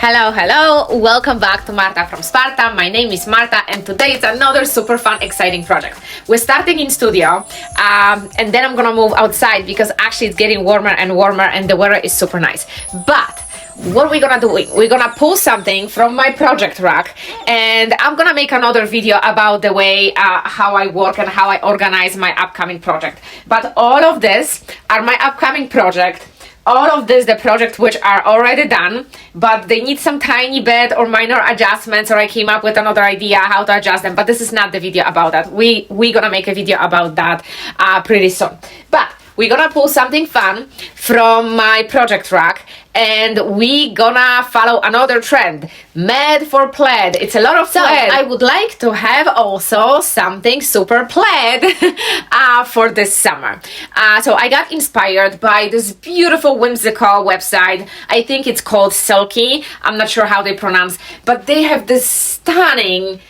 Hello, welcome back to Marta from Sparta. My name is Marta and today it's another super fun, exciting project. We're starting in studio and then I'm gonna move outside because actually it's getting warmer and warmer and the weather is super nice. But what are we gonna do? We're gonna pull something from my project rack and I'm gonna make another video about the way how I work and how I organize my upcoming project. But all of this are my upcoming project. All of this, the project which are already done, but they need some tiny bit or minor adjustments, or I came up with another idea how to adjust them, but this is not the video about that. We're gonna make a video about that pretty soon. But we're gonna pull something fun from my project rack and we gonna follow another trend, made for plaid. It's a lot of plaid. I would like to have also something super plaid for this summer. So I got inspired by this beautiful whimsical website. I think it's called Silky. I'm not sure how they pronounce, but they have this stunning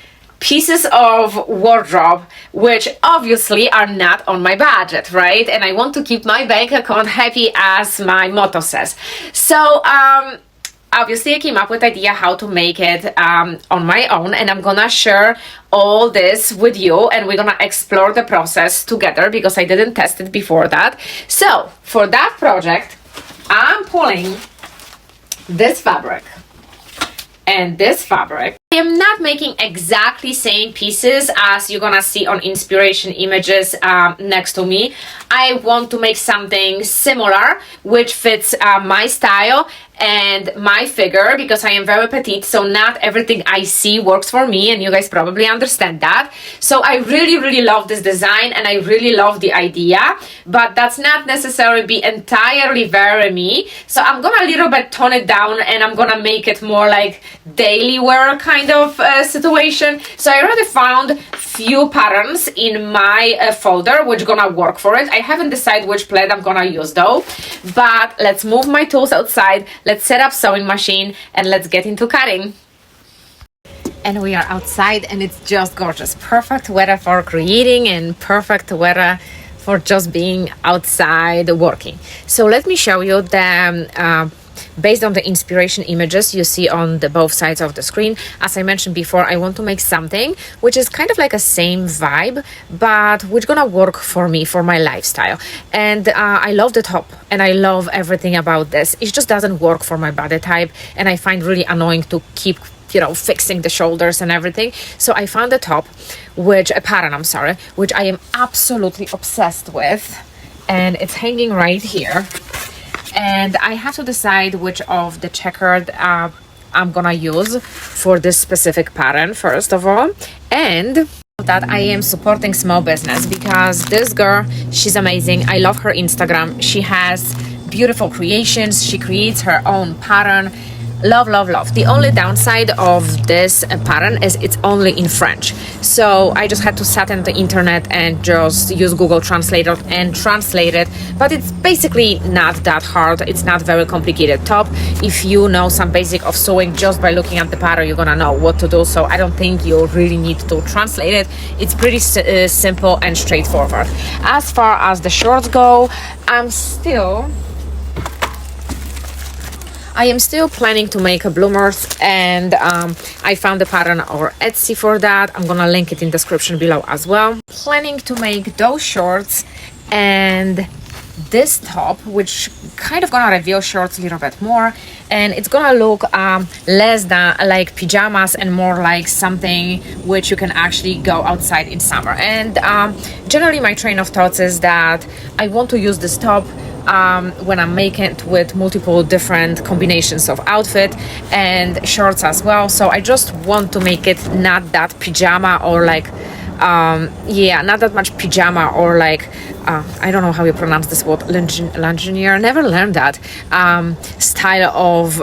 pieces of wardrobe which obviously are not on my budget, right? And I want to keep my bank account happy, as my motto says. So obviously I came up with idea how to make it on my own, and I'm gonna share all this with you and we're gonna explore the process together because I didn't test it before that. So for that project I'm pulling this fabric and this fabric. I am not making exactly same pieces as you're gonna see on inspiration images next to me. I want to make something similar which fits my style and my figure because I am very petite, so not everything I see works for me, and you guys probably understand that. So I really love this design and I really love the idea, but that's not necessarily be entirely very me. So I'm gonna a little bit tone it down and I'm gonna make it more like daily wear kind of situation. So I already found few patterns in my folder which gonna work for it. I haven't decided which plaid I'm gonna use though, but let's move my tools outside, let's set up sewing machine and let's get into cutting. And we are outside and it's just gorgeous. Perfect weather for creating and perfect weather for just being outside working. So let me show you the based on the inspiration images you see on the both sides of the screen. As I mentioned before, I want to make something which is kind of like a same vibe, but which gonna work for me, for my lifestyle. And I love the top and I love everything about this. It just doesn't work for my body type and I find really annoying to keep, you know, fixing the shoulders and everything. So I found a top, a pattern, I'm sorry, which I am absolutely obsessed with, and it's hanging right here. And I have to decide which of the checkered I'm gonna use for this specific pattern first of all, and that I am supporting small business because this girl, she's amazing. I love her Instagram. She has beautiful creations. She creates her own pattern. Love. The only downside of this pattern is it's only in French. So I just had to sat on the internet and just use Google Translator and translate it. But it's basically not that hard. It's not very complicated top. If you know some basic of sewing, just by looking at the pattern, you're gonna know what to do. So I don't think you really need to translate it. It's pretty simple and straightforward. As far as the shorts go, I am still planning to make a bloomers, and I found the pattern on Etsy for that. I'm gonna link it in description below as well. Planning to make those shorts and this top, which kind of gonna reveal shorts a little bit more, and it's gonna look less than like pajamas and more like something which you can actually go outside in summer. And generally my train of thoughts is that I want to use this top when I'm making it with multiple different combinations of outfit and shorts as well. So I just want to make it not that pajama or like not that much pajama or like I don't know how you pronounce this word, lingerie, never learned that style of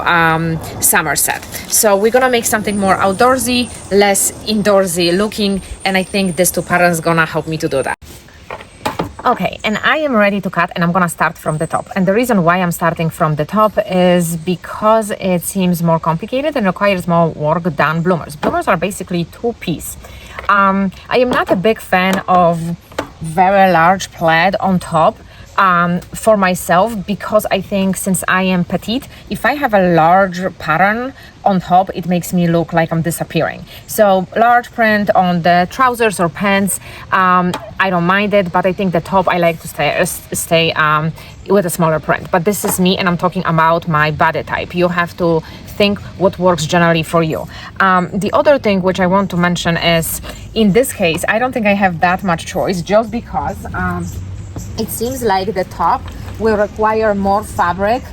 summer set. So we're gonna make something more outdoorsy, less indoorsy looking, and I think these two patterns gonna help me to do that. Okay, and I am ready to cut and I'm gonna start from the top. And the reason why I'm starting from the top is because it seems more complicated and requires more work than bloomers. Bloomers are basically two-piece. I am not a big fan of very large plaid on top. for myself, because I think since I am petite, if I have a large pattern on top, it makes me look like I'm disappearing. So large print on the trousers or pants, I don't mind it, but I think the top I like to stay with a smaller print. But this is me, and I'm talking about my body type. You have to think what works generally for you. The other thing which I want to mention is, in this case, I don't think I have that much choice, just because it seems like the top will require more fabric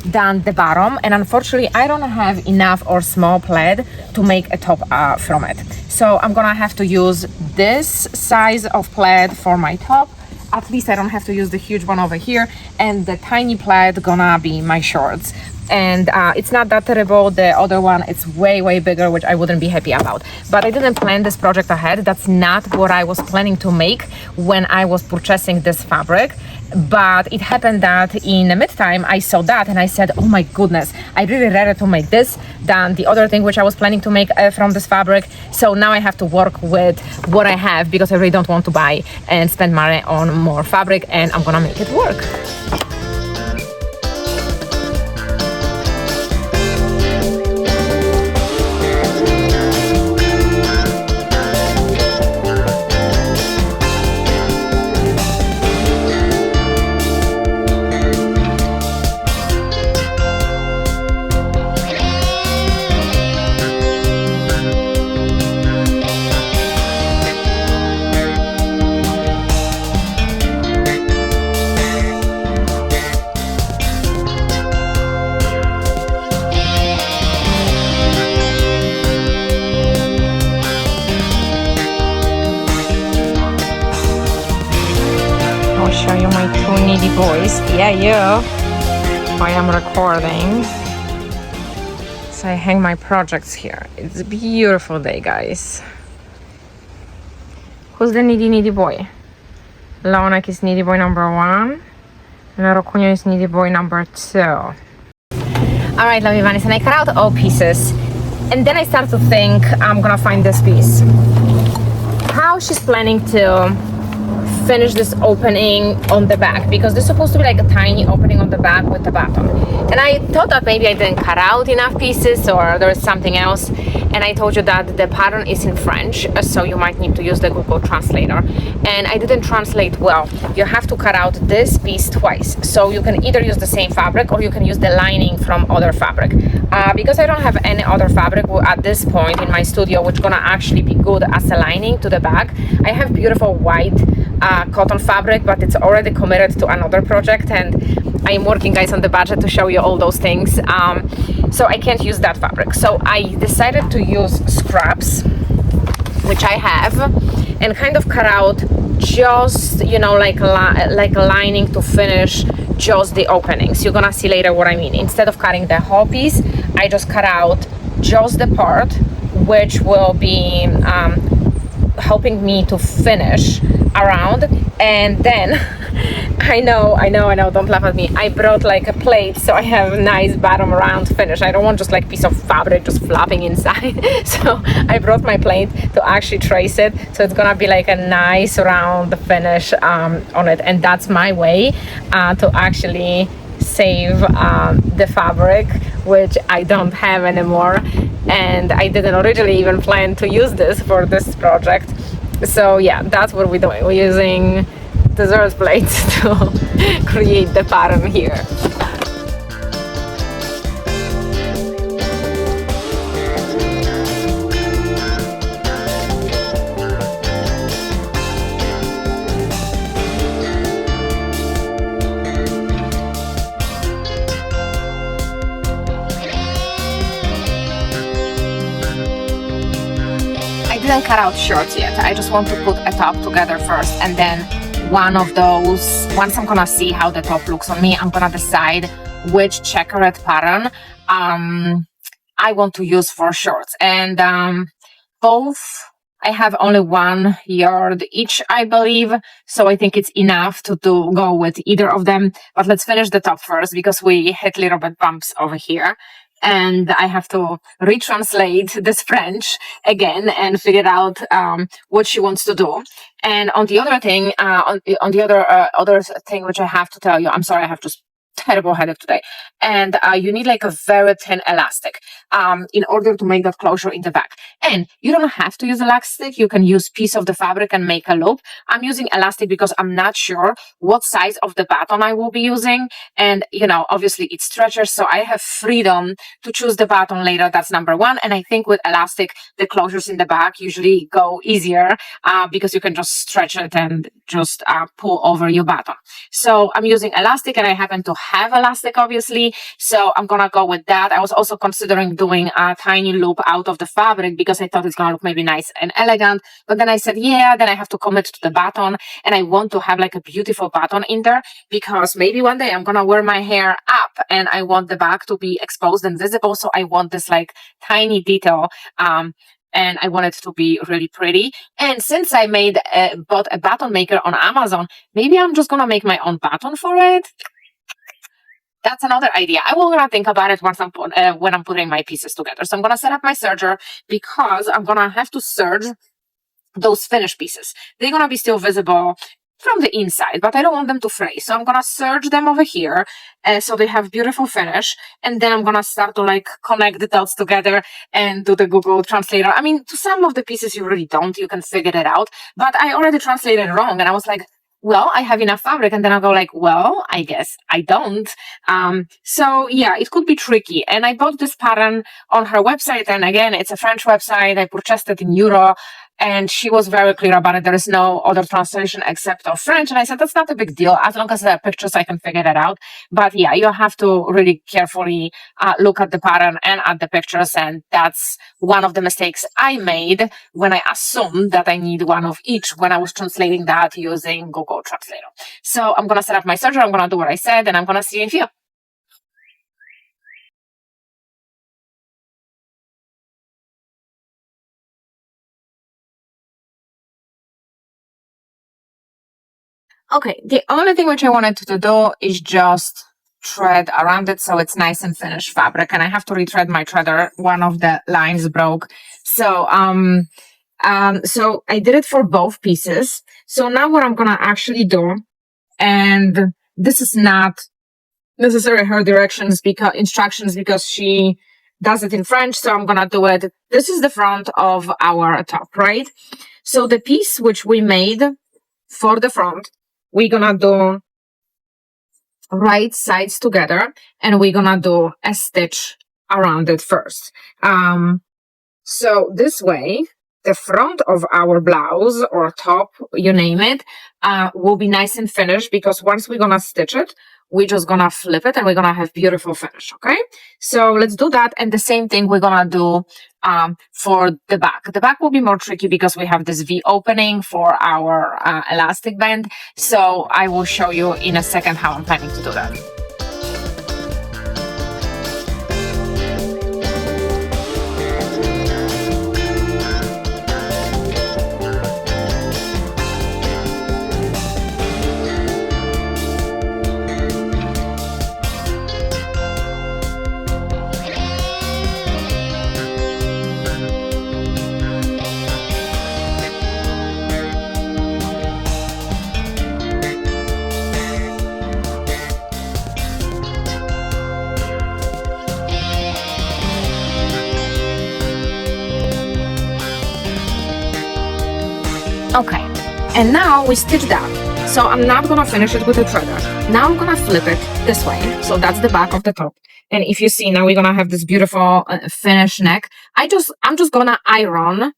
than the bottom, and unfortunately I don't have enough or small plaid to make a top from it. So I'm gonna have to use this size of plaid for my top. At least I don't have to use the huge one over here, and the tiny plaid gonna be my shorts. And it's not that terrible. The other one, it's way bigger, which I wouldn't be happy about. But I didn't plan this project ahead. That's not what I was planning to make when I was purchasing this fabric. But it happened that in the mid-time I saw that and I said, oh my goodness, I really rather to make this than the other thing which I was planning to make from this fabric. So now I have to work with what I have, because I really don't want to buy and spend money on more fabric, and I'm gonna make it work. Show you my two needy boys. Yeah, you. While I'm recording. So I hang my projects here. It's a beautiful day, guys. Who's the needy boy? Leonek is needy boy number 1. And Rokunio is needy boy number 2. Alright, lovely bunnies, and I cut out all pieces. And then I start to think I'm gonna find this piece. How she's planning to finish this opening on the back, because there's supposed to be like a tiny opening on the back with the bottom. And I thought that maybe I didn't cut out enough pieces or there was something else. And I told you that the pattern is in French, so you might need to use the Google Translator. And I didn't translate well. You have to cut out this piece twice. So you can either use the same fabric or you can use the lining from other fabric. Because I don't have any other fabric at this point in my studio, which gonna actually be good as a lining to the back. I have beautiful white cotton fabric, but it's already committed to another project, and I am working, guys, on the budget to show you all those things. So I can't use that fabric. So I decided to use scraps, which I have, and kind of cut out just, you know, like a lining to finish just the openings. You're gonna see later what I mean. Instead of cutting the whole piece, I just cut out just the part which will be helping me to finish around. And then I know, don't laugh at me, I brought like a plate, so I have a nice bottom round finish. I don't want just like piece of fabric just flopping inside. So I brought my plate to actually trace it, so it's gonna be like a nice round finish on it. And that's my way to actually save the fabric, which I don't have anymore, and I didn't originally even plan to use this for this project. So yeah, that's what we're doing. We're using dessert plates to create the pattern here. I didn't cut out shorts yet. I just want to put a top together first, and then one of those, once I'm gonna see how the top looks on me, I'm gonna decide which checkered pattern I want to use for shorts. And both, I have only 1 yard each, I believe, so I think it's enough to go with either of them. But let's finish the top first, because we hit little bit bumps over here. and I have to retranslate this French again and figure out what she wants to do. And on the other thing, on the other thing which I have to tell you, I'm sorry, I have just terrible headache today. And you need like a very thin elastic in order to make that closure in the back. And you don't have to use elastic. You can use piece of the fabric and make a loop. I'm using elastic because I'm not sure what size of the baton I will be using. And, you know, obviously it stretches, so I have freedom to choose the baton later. That's number one. And I think with elastic, the closures in the back usually go easier because you can just stretch it and just pull over your baton. So I'm using elastic, and I happen to have elastic, obviously. So I'm going to go with that. I was also considering doing a tiny loop out of the fabric because I thought it's going to look maybe nice and elegant. But then I said, yeah, then I have to commit to the baton, and I want to have like a beautiful baton in there because maybe one day I'm going to wear my hair up and I want the back to be exposed and visible. So I want this like tiny detail. And I want it to be really pretty. And since I bought a baton maker on Amazon, maybe I'm just going to make my own baton for it. That's another idea. I will gonna think about it once when I'm putting my pieces together. So I'm gonna set up my serger because I'm gonna have to serge those finished pieces. They're gonna be still visible from the inside, but I don't want them to fray. So I'm gonna serge them over here so they have beautiful finish. And then I'm gonna start to like connect the dots together and do the Google translator. I mean, to some of the pieces you really don't, you can figure it out, but I already translated wrong. And I was like, well, I have enough fabric. And then I'll go like, well, I guess I don't. So yeah, it could be tricky. And I bought this pattern on her website. And again, it's a French website. I purchased it in Euro. And she was very clear about it. There is no other translation except of French. And I said, that's not a big deal. As long as there are pictures, I can figure that out. But yeah, you have to really carefully look at the pattern and at the pictures. And that's one of the mistakes I made when I assumed that I need one of each when I was translating that using Google Translator. So I'm going to set up my serger. I'm going to do what I said, and I'm going to see you in here. Okay, the only thing which I wanted to do is just thread around it so it's nice and finished fabric. And I have to retread my threader. One of the lines broke. So so I did it for both pieces. So now what I'm gonna actually do, and this is not necessarily her instructions because she does it in French, so I'm gonna do it. This is the front of our top, right? So the piece which we made for the front, we're gonna do right sides together, and we're gonna do a stitch around it first. So this way, the front of our blouse or top, you name it, will be nice and finished because once we're gonna stitch it, we're just gonna flip it and we're gonna have beautiful finish, okay? So let's do that. And the same thing we're gonna do for the back. The back will be more tricky because we have this V opening for our elastic band. So I will show you in a second how I'm planning to do that. Okay, and now we stitch that. So I'm not gonna finish it with a threader. Now I'm gonna flip it this way. So that's the back of the top. And if you see, now we're gonna have this beautiful finished neck. I'm just gonna iron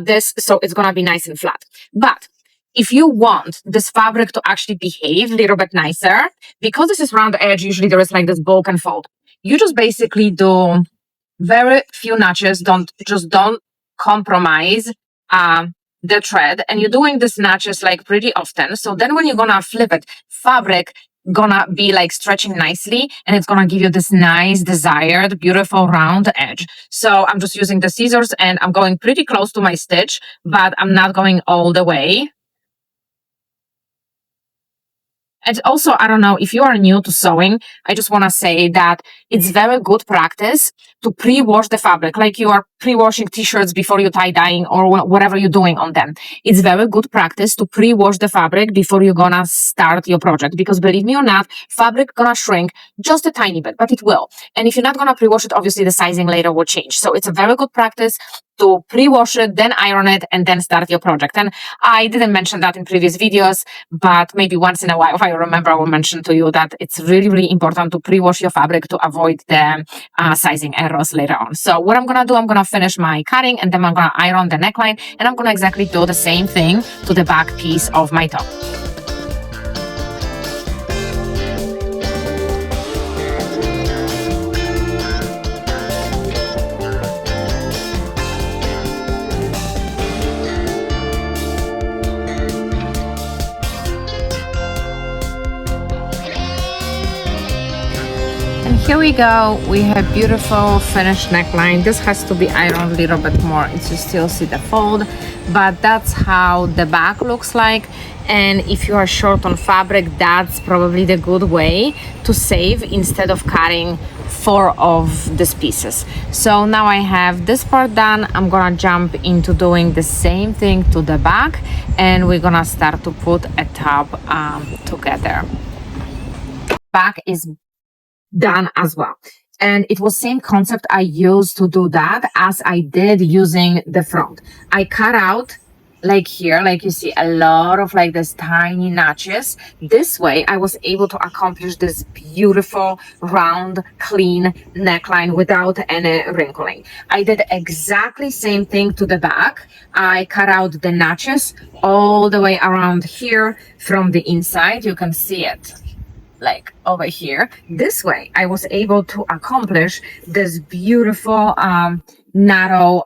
this so it's gonna be nice and flat. But if you want this fabric to actually behave a little bit nicer, because this is round edge, usually there is like this bulk and fold. You just basically do very few notches. Don't compromise the thread, and you're doing this notches like pretty often. So then when you're gonna flip it, fabric gonna be like stretching nicely, and it's gonna give you this nice desired beautiful round edge. So I'm just using the scissors and I'm going pretty close to my stitch, but I'm not going all the way. And also, I don't know, if you are new to sewing, I just want to say that it's very good practice to pre-wash the fabric, like you are pre-washing t-shirts before you tie-dyeing or whatever you're doing on them. It's very good practice to pre-wash the fabric before you're gonna start your project, because believe me or not, fabric gonna shrink just a tiny bit, but it will. And if you're not gonna pre-wash it, obviously the sizing later will change. So it's a very good practice to pre-wash it, then iron it, and then start your project. And I didn't mention that in previous videos, but maybe once in a while, if I remember, I will mention to you that it's really, really important to pre-wash your fabric to avoid the sizing errors later on. So what I'm gonna do, I'm gonna finish my cutting, and then I'm gonna iron the neckline, and I'm gonna exactly do the same thing to the back piece of my top. And here we go, we have beautiful finished neckline. This has to be ironed a little bit more to still see the fold, but that's how the back looks like. And if you are short on fabric, that's probably the good way to save instead of cutting 4 of these pieces. So now I have this part done. I'm gonna jump into doing the same thing to the back, and we're gonna start to put a top together. Back is done as well. And it was same concept I used to do that as I did using the front. I cut out like here, like you see a lot of like this tiny notches. This way I was able to accomplish this beautiful round clean neckline without any wrinkling. I did exactly same thing to the back. I cut out the notches all the way around here from the inside. You can see it like over here. This way I was able to accomplish this beautiful narrow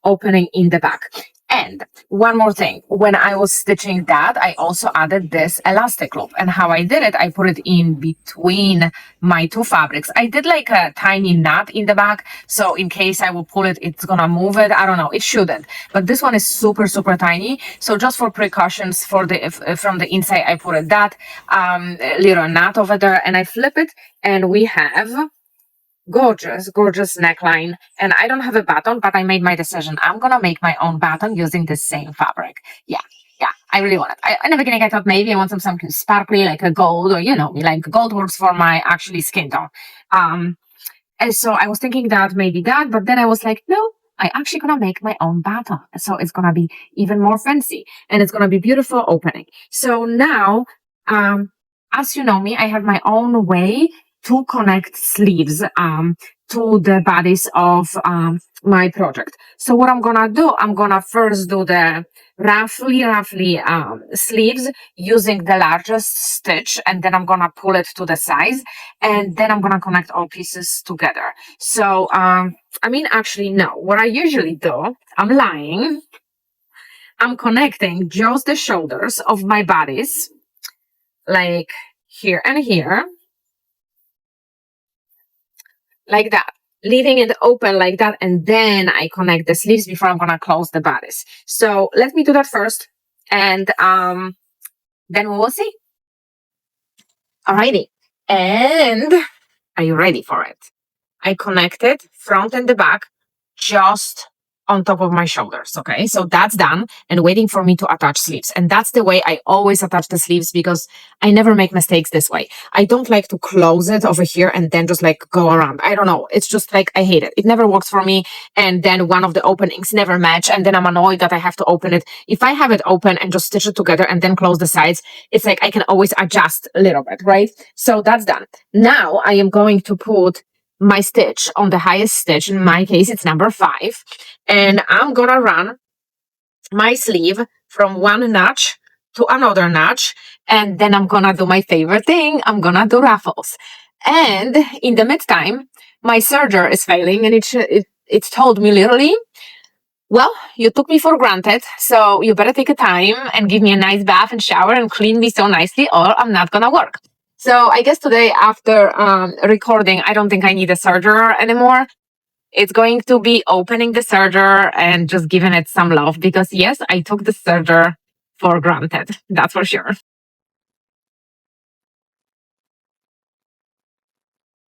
opening in the back. And one more thing, when I was stitching that, I also added this elastic loop. And how I did it, I put it in between my 2 fabrics. I did like a tiny knot in the back, so in case I will pull it, it's gonna move it. I don't know, it shouldn't. But this one is super, super tiny. So just for precautions for the from the inside, I put it that little knot over there, and I flip it, and we have gorgeous, gorgeous neckline. And I don't have a button, but I made my decision. I'm gonna make my own button using the same fabric. Yeah, I really want it. In the beginning, I thought maybe I want something sparkly, like a gold, or like gold works for my actually skin tone. And so I was thinking that maybe that, but then I was like, no, I actually gonna make my own button. So it's gonna be even more fancy, and it's gonna be beautiful opening. So now, as you know me, I have my own way to connect sleeves to the bodies of my project. So what I'm gonna do, I'm gonna first do the roughly sleeves using the largest stitch, and then I'm gonna pull it to the size, and then I'm gonna connect all pieces together. So actually no, what I usually do, I'm lying, I'm connecting just the shoulders of my bodies, like here and here, like that, leaving it open like that, and then I connect the sleeves before I'm gonna close the bodice. So let me do that first, and then we will see. Alrighty, and are you ready for it? I connected front and the back just on top of my shoulders. Okay, so that's done and waiting for me to attach sleeves. And that's the way I always attach the sleeves, because I never make mistakes this way. I don't like to close it over here and then just like go around. I don't know. It's just like, I hate it. It never works for me. And then one of the openings never match. And then I'm annoyed that I have to open it. If I have it open and just stitch it together and then close the sides, it's like I can always adjust a little bit, right? So that's done. Now I am going to put my stitch on the highest stitch. In my case, it's number 5. And I'm gonna run my sleeve from one notch to another notch. And then I'm gonna do my favorite thing. I'm gonna do ruffles. And in the meantime, my serger is failing, and it told me literally, well, you took me for granted, so you better take a time and give me a nice bath and shower and clean me so nicely, or I'm not gonna work. So I guess today, after recording, I don't think I need a serger anymore. It's going to be opening the serger and just giving it some love, because yes, I took the serger for granted. That's for sure.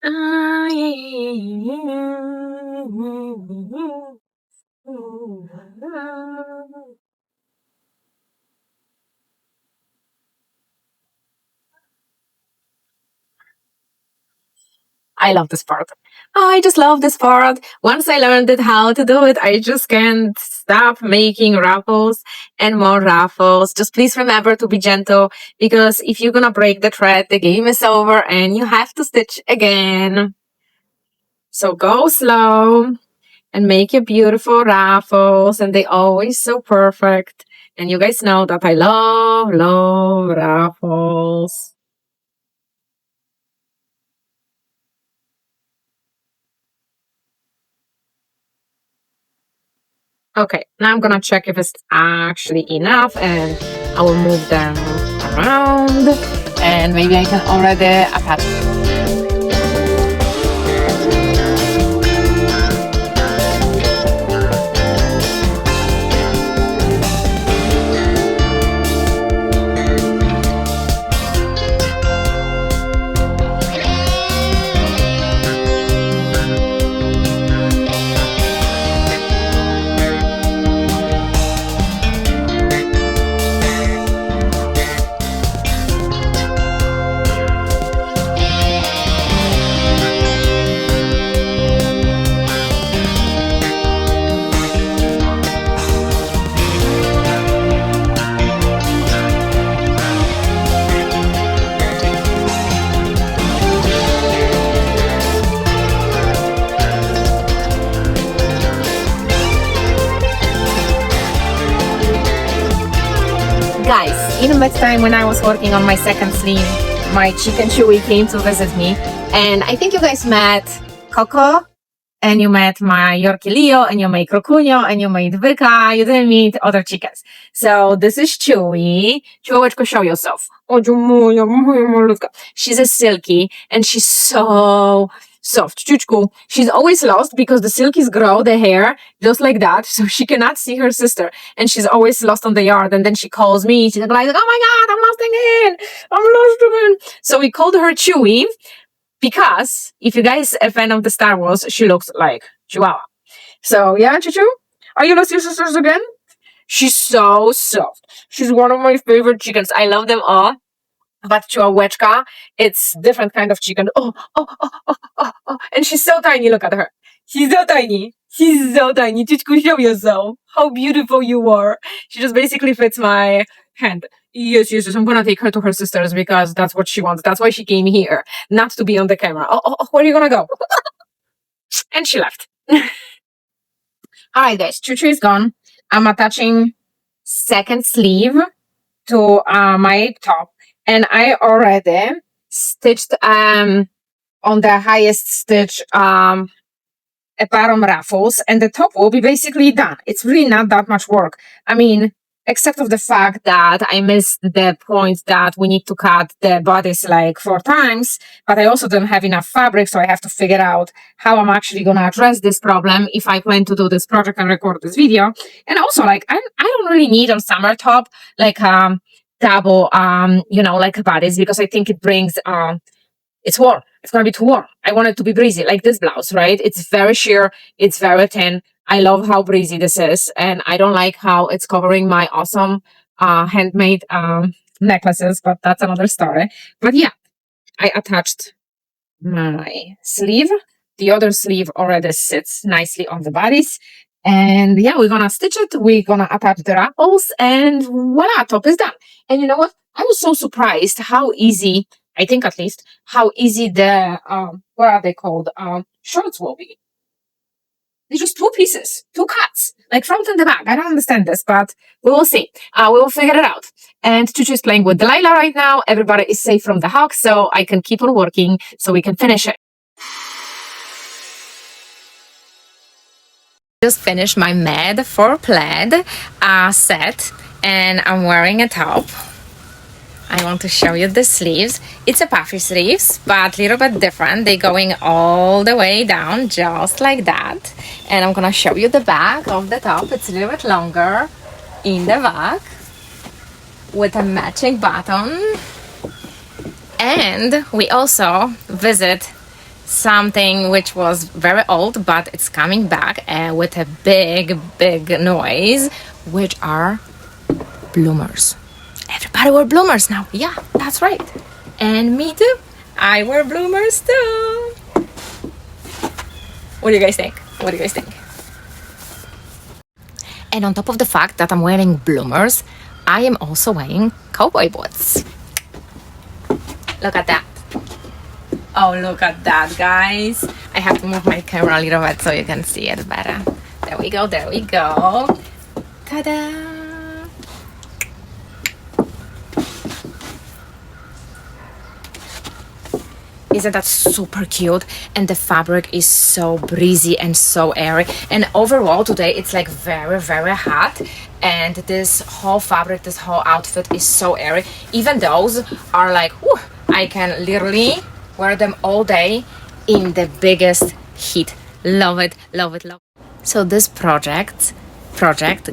I love this part. I just love this part. Once I learned it how to do it, I just can't stop making raffles and more raffles. Just please remember to be gentle, because if you're gonna break the thread, the game is over and you have to stitch again. So go slow and make your beautiful raffles, and they always so perfect. And you guys know that I love raffles. Okay, now I'm gonna check if it's actually enough, and I will move them around, and maybe I can already attach. Guys, in that time when I was working on my second sleeve, my chicken Chewy came to visit me, and I think you guys met Coco, and you met my Yorkie Leo, and you made Crocunio, and you made Vika. You didn't meet other chickens. So this is Chewy. Chewy, show yourself. Oh, moja malutka. She's a silky, and she's so soft. Chuchku. She's always lost because the silkies grow the hair just like that, so she cannot see her sister, and she's always lost on the yard. And then she calls me. She's like, "Oh my God, I'm lost again! I'm lost again!" So we called her Chewy, because if you guys are a fan of the Star Wars, she looks like Chihuahua. So yeah, Chuchu, are you lost your sisters again? She's so soft. She's one of my favorite chickens. I love them all. But Chihuahuechka, it's different kind of chicken. Oh. And she's so tiny. Look at her. She's so tiny. She's so tiny. Chuchu, show yourself. How beautiful you are. She just basically fits my hand. Yes. I'm gonna take her to her sisters because that's what she wants. That's why she came here, not to be on the camera. Oh, where are you gonna go? And she left. Alright guys, Chuchu is gone. I'm attaching second sleeve to my top, and I already stitched on the highest stitch a bottom ruffles, and the top will be basically done. It's really not that much work. I mean, except of the fact that I missed the point that we need to cut the bodice like 4 times, but I also don't have enough fabric, so I have to figure out how I'm actually gonna address this problem if I plan to do this project and record this video. And also, like, I don't really need a summer top like double like a bodice, because I think it brings it's warm. It's gonna be too warm. I want it to be breezy, like this blouse, right? It's very sheer. It's very thin. I love how breezy this is, and I don't like how it's covering my awesome handmade necklaces, but that's another story. But yeah, I attached my sleeve. The other sleeve already sits nicely on the bodice. And yeah, we're gonna stitch it. We're gonna attach the ruffles, and voila, top is done. And you know what? I was so surprised how easy, I think at least, how easy the what are they called? Shorts will be. It's just 2 pieces, 2 cuts, like front and the back. I don't understand this, but we will see. We will figure it out. And Chuchu is playing with Delilah right now. Everybody is safe from the hawk, so I can keep on working so we can finish it. Just finished my med for plaid set, and I'm wearing a top. I want to show you the sleeves. It's a puffy sleeves, but a little bit different. They're going all the way down, just like that. And I'm gonna show you the back of the top. It's a little bit longer in the back with a matching button. And we also visit something which was very old, but it's coming back with a big noise, which are bloomers. Everybody wear bloomers now. Yeah, that's right. And me too. I wear bloomers too. What do you guys think? What do you guys think? And on top of the fact that I'm wearing bloomers, I am also wearing cowboy boots. Look at that. Oh, look at that, guys. I have to move my camera a little bit so you can see it better. There we go, there we go. Ta-da! Isn't that super cute? And the fabric is so breezy and so airy. And overall today it's like very hot. And this whole fabric, this whole outfit is so airy. Even those are like, whew, I can literally wear them all day in the biggest heat. Love it, love it, love it. So this project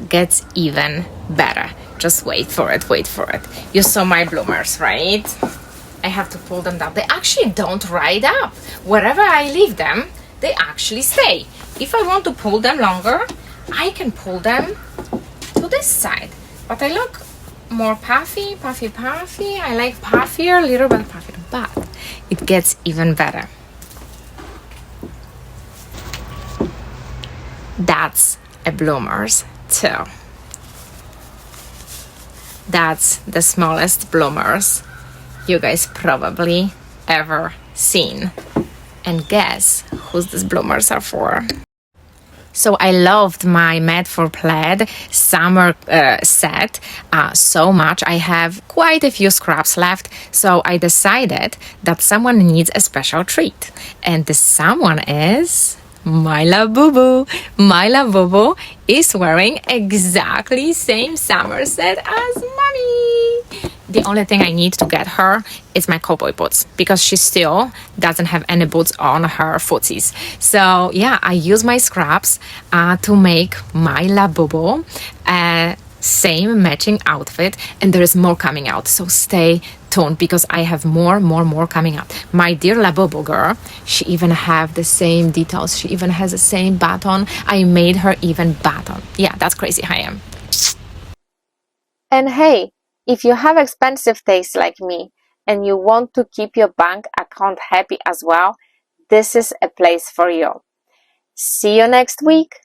gets even better. Just wait for it, wait for it. You saw my bloomers, right? I have to pull them down. They actually don't ride up. Wherever I leave them, they actually stay. If I want to pull them longer, I can pull them to this side. But I look more puffy. I like puffier, a little bit puffier, but it gets even better. That's a bloomers too. That's the smallest bloomers you guys probably ever seen. And guess whose these bloomers are for? So I loved my Made for Plaid summer set so much. I have quite a few scraps left, so I decided that someone needs a special treat. And the someone is my Labubu. My Labubu is wearing exactly same summer set as mommy. The only thing I need to get her is my cowboy boots because she still doesn't have any boots on her footsies. So yeah, I use my scraps to make my Labubu same matching outfit, and there is more coming out. So stay tuned because I have more coming out. My dear Labubu girl, she even have the same details. She even has the same button. I made her even button. Yeah, that's crazy. I am. And hey, if you have expensive taste like me and you want to keep your bank account happy as well, this is a place for you. See you next week.